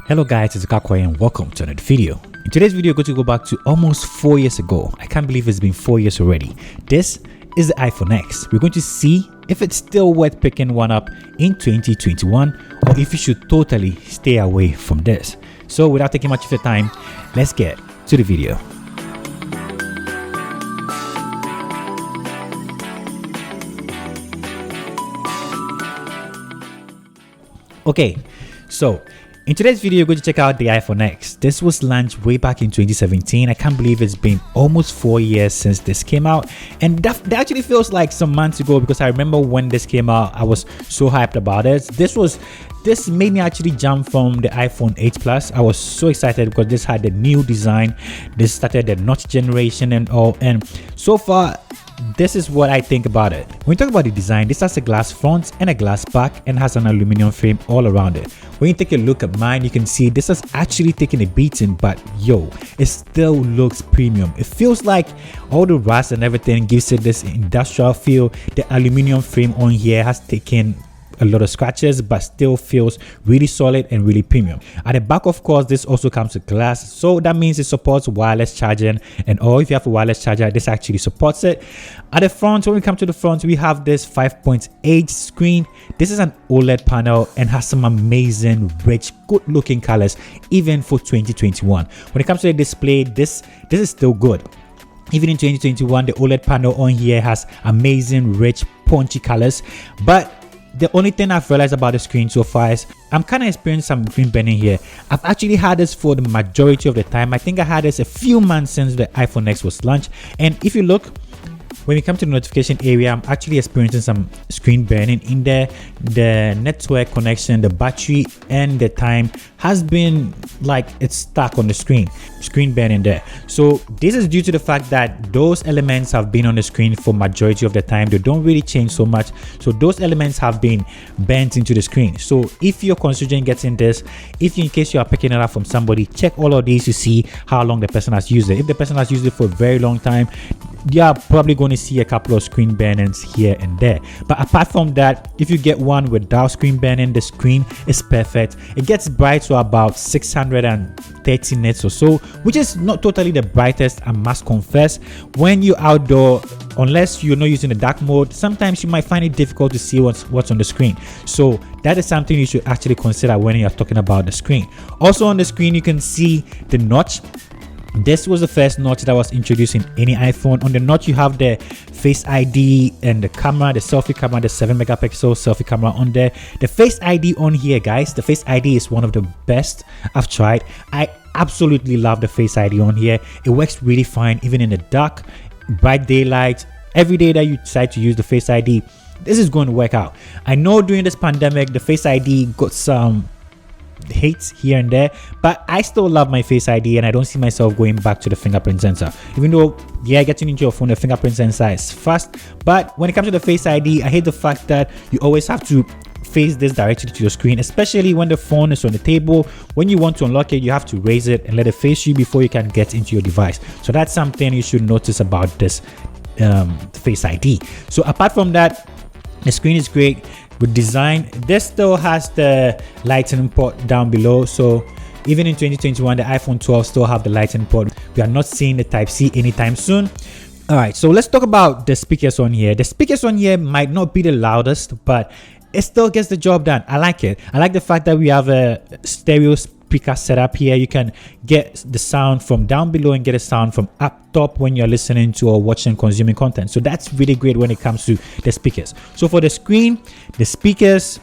Hello guys, it's Rickaquaog and welcome to another video. In today's video, we're going to go back to almost 4 years ago. I can't believe it's been 4 years already. This is the iPhone X. We're going to see if it's still worth picking one up in 2021 or if you should totally stay away from this. So without taking much of your time, let's get to the video. Okay, so in today's video, we're going to check out the iPhone X. This was launched way back in 2017. I can't believe it's been almost 4 years since this came out. And that actually feels like some months ago because I remember when this came out, I was so hyped about it. This made me actually jump from the iPhone 8 Plus. I was so excited because this had the new design. This started the notch generation and all. And so far, this is what I think about it. When you talk about the design, this has a glass front and a glass back and has an aluminum frame all around it. When you take a look at mine, you can see this has actually taken a beating, but yo, it still looks premium. It feels like all the rust and everything gives it this industrial feel. The aluminum frame on here has taken a lot of scratches but still feels really solid and really premium. At the back, of course, this also comes with glass, so that means it supports wireless charging, and if you have a wireless charger, this actually supports it. At the front, when we come to the front, we have this 5.8 screen. This is an OLED panel and has some amazing, rich, good looking colors even for 2021. When it comes to the display, this is still good. Even in 2021, the OLED panel on here has amazing, rich, punchy colors, but the only thing I've realized about the screen so far is I'm kind of experiencing some screen burning here. I've actually had this for the majority of the time. I think I had this a few months since the iPhone X was launched. And if you look, when we come to the notification area, I'm actually experiencing some screen burning in there. The network connection, the battery, and the time has been like it's stuck on the screen burning there. So this is due to the fact that those elements have been on the screen for majority of the time. They don't really change so much. So those elements have been bent into the screen. So if you're considering getting this, in case you are picking it up from somebody, check all of these to see how long the person has used it. If the person has used it for a very long time, you're probably going to see a couple of screen burnings here and there. But apart from that, if you get one without screen burning, the screen is perfect. It gets bright to about 630 nits or so, which is not totally the brightest, I must confess. When you're outdoor, unless you're not using the dark mode, sometimes you might find it difficult to see what's on the screen. So that is something you should actually consider when you're talking about the screen. Also on the screen, you can see the notch. This was the first notch that was introduced in any iPhone. On the notch, you have the Face ID and the camera, the selfie camera, the 7 megapixel selfie camera on there. The Face ID on here, guys, the Face ID is one of the best I've tried. I absolutely love the Face ID on here. It works really fine, even in the dark, bright daylight. Every day that you decide to use the Face ID, this is going to work out. I know during this pandemic, the Face ID got some hates here and there, but I still love my Face ID and I don't see myself going back to the fingerprint sensor. Even though, yeah, getting into your phone, the fingerprint sensor is fast, but when it comes to the Face ID, I hate the fact that you always have to face this directly to your screen, especially when the phone is on the table. When you want to unlock it, you have to raise it and let it face you before you can get into your device. So that's something you should notice about this Face ID. So apart from that, the screen is great. With design, this still has the lightning port down below, so even in 2021 the iPhone 12 still have the lightning port. We are not seeing the Type-C anytime soon. All right, so let's talk about the speakers on here. The speakers on here might not be the loudest, but it still gets the job done. I like it. I like the fact that we have a stereo speaker setup here. You can get the sound from down below and get a sound from up top when you're listening to or watching, consuming content. So that's really great when it comes to the speakers. So for the screen, the speakers,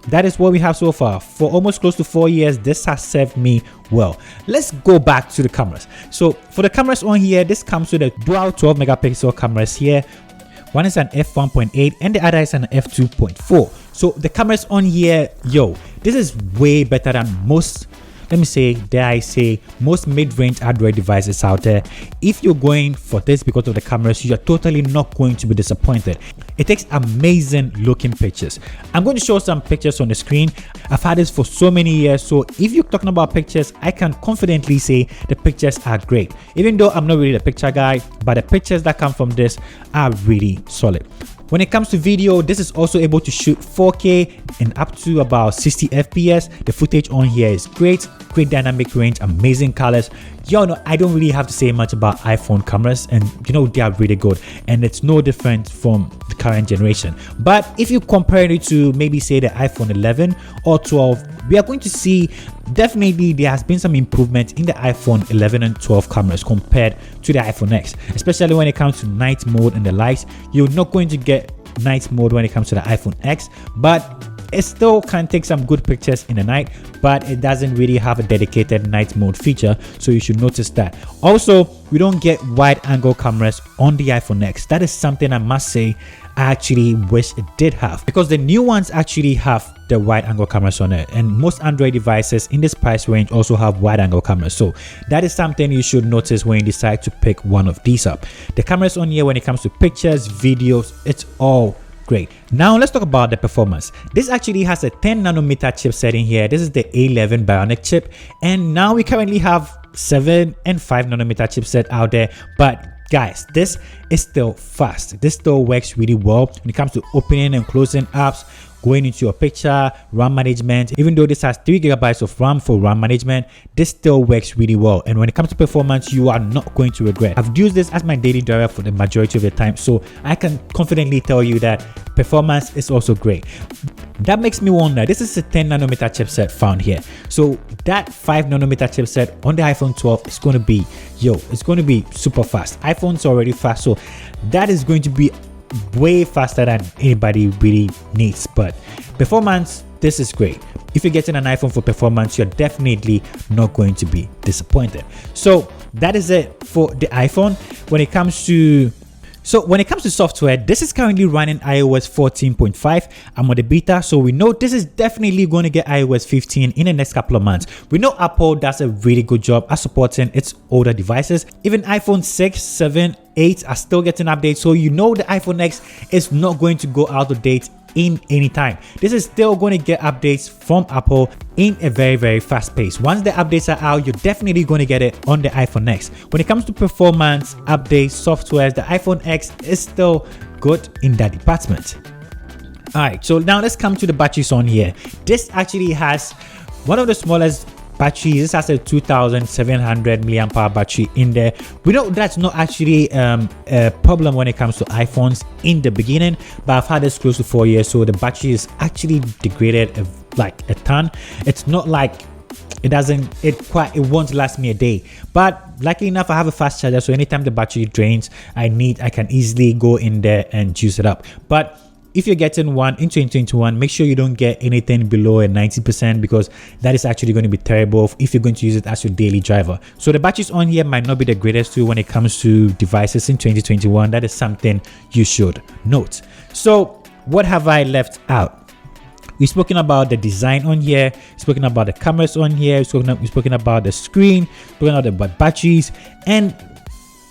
that is what we have so far. For almost close to 4 years, this has served me well. Let's go back to the cameras. So for the cameras on here, this comes with a dual 12 megapixel cameras here. One is an f1.8 and the other is an f2.4. So the cameras on here, yo, this is way better than most, let me say, dare I say, most mid-range Android devices out there. If you're going for this because of the cameras, you're totally not going to be disappointed. It takes amazing looking pictures. I'm going to show some pictures on the screen. I've had this for so many years, so if you're talking about pictures, I can confidently say the pictures are great. Even though I'm not really a picture guy, but the pictures that come from this are really solid. When it comes to video, this is also able to shoot 4K and up to about 60 FPS. The footage on here is great dynamic range, amazing colors. Y'all know I don't really have to say much about iPhone cameras, and you know they are really good, and it's no different from the current generation. But if you compare it to maybe say the iPhone 11 or 12, we are going to see definitely there has been some improvement in the iPhone 11 and 12 cameras compared to the iPhone X, especially when it comes to night mode and the lights. You're not going to get night mode when it comes to the iPhone X, but it still can take some good pictures in the night, but it doesn't really have a dedicated night mode feature, so you should notice that. Also, we don't get wide angle cameras on the iPhone X. That is something I must say I actually wish it did have, because the new ones actually have the wide angle cameras on it, and most Android devices in this price range also have wide angle cameras. So that is something you should notice when you decide to pick one of these up. The cameras on here, when it comes to pictures, videos, it's all great. Now let's talk about the performance. This actually has a 10 nanometer chipset in here. This is the A11 Bionic chip, and now we currently have 7 and 5 nanometer chipset out there, but guys, this is still fast. This still works really well when it comes to opening and closing apps, going into your picture, RAM management. Even though this has 3 GB of RAM for RAM management, this still works really well. And when it comes to performance, you are not going to regret. I've used this as my daily driver for the majority of the time, so I can confidently tell you that performance is also great. That makes me wonder, this is a 10 nanometer chipset found here, so that 5 nanometer chipset on the iPhone 12 is going to be, it's going to be super fast. iPhone's already fast, so that is going to be way faster than anybody really needs. But performance, this is great. If you're getting an iPhone for performance, you're definitely not going to be disappointed. So that is it for the iPhone. When it comes to software, this is currently running iOS 14.5. I'm on the beta, so we know this is definitely going to get iOS 15 in the next couple of months. We know Apple does a really good job at supporting its older devices. Even iPhone 6, 7, 8 are still getting updates, so you know the iPhone X is not going to go out of date in any time. This is still going to get updates from Apple in a very fast pace. Once the updates are out, you're definitely going to get it on the iPhone X. When it comes to performance, updates, softwares, the iPhone X is still good in that department. Alright, so now let's come to the batteries on here. This actually has one of the smallest batteries. This has a 2700 milliampere battery in there. We know that's not actually a problem when it comes to iPhones in the beginning, but I've had this close to 4 years, so the battery is actually degraded like a ton. It's not like it won't last me a day, but luckily enough I have a fast charger, so anytime the battery drains, I can easily go in there and juice it up. But if you're getting one in 2021, make sure you don't get anything below a 90%, because that is actually going to be terrible if you're going to use it as your daily driver. So the batteries on here might not be the greatest tool when it comes to devices in 2021. That is something you should note. So what have I left out? We've spoken about the design on here, we've spoken about the cameras on here, we've spoken about the screen, we've spoken about batteries, and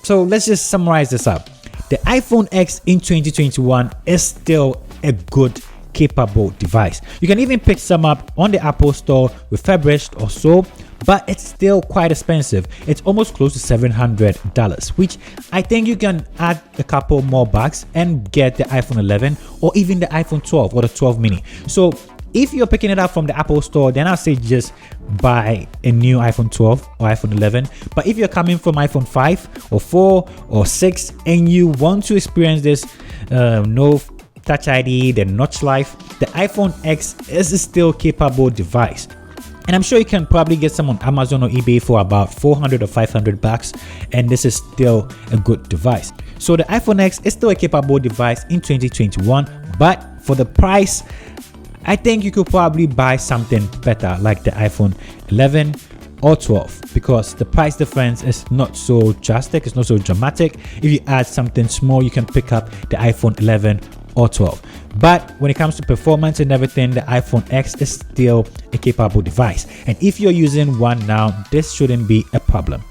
so let's just summarize this up. The iPhone X in 2021 is still a good, capable device. You can even pick some up on the Apple Store refurbished or so, but it's still quite expensive. It's almost close to $700, which I think you can add a couple more bucks and get the iPhone 11 or even the iPhone 12 or the 12 mini. So if you're picking it up from the Apple Store, then I'll say just buy a new iPhone 12 or iPhone 11. But if you're coming from iPhone 5 or 4 or 6 and you want to experience this no Touch ID, the notch life, the iPhone X is a still capable device. And I'm sure you can probably get some on Amazon or eBay for about 400 or 500 bucks, and this is still a good device. So the iPhone X is still a capable device in 2021, but for the price, I think you could probably buy something better like the iPhone 11 or 12, because the price difference is not so drastic, it's not so dramatic. If you add something small, you can pick up the iPhone 11 or 12. But when it comes to performance and everything, the iPhone X is still a capable device, and if you're using one now, this shouldn't be a problem.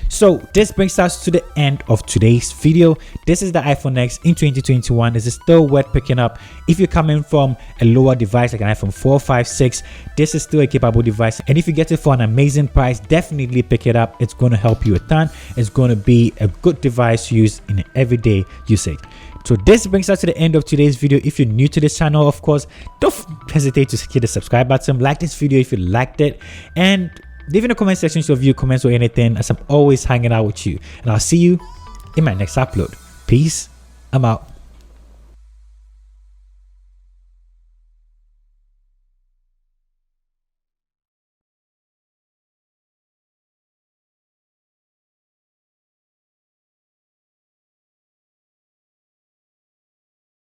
So this brings us to the end of today's video. This is the iPhone X in 2021. This is still worth picking up if you're coming from a lower device like an iPhone 4, 5, 6. This is still a capable device, and if you get it for an amazing price, definitely pick it up. It's going to help you a ton. It's going to be a good device used in everyday usage. So this brings us to the end of today's video. If you're new to this channel, of course, don't hesitate to hit the subscribe button, like this video if you liked it, and leave in the comment section your view, comments, or anything, as I'm always hanging out with you. And I'll see you in my next upload. Peace. I'm out.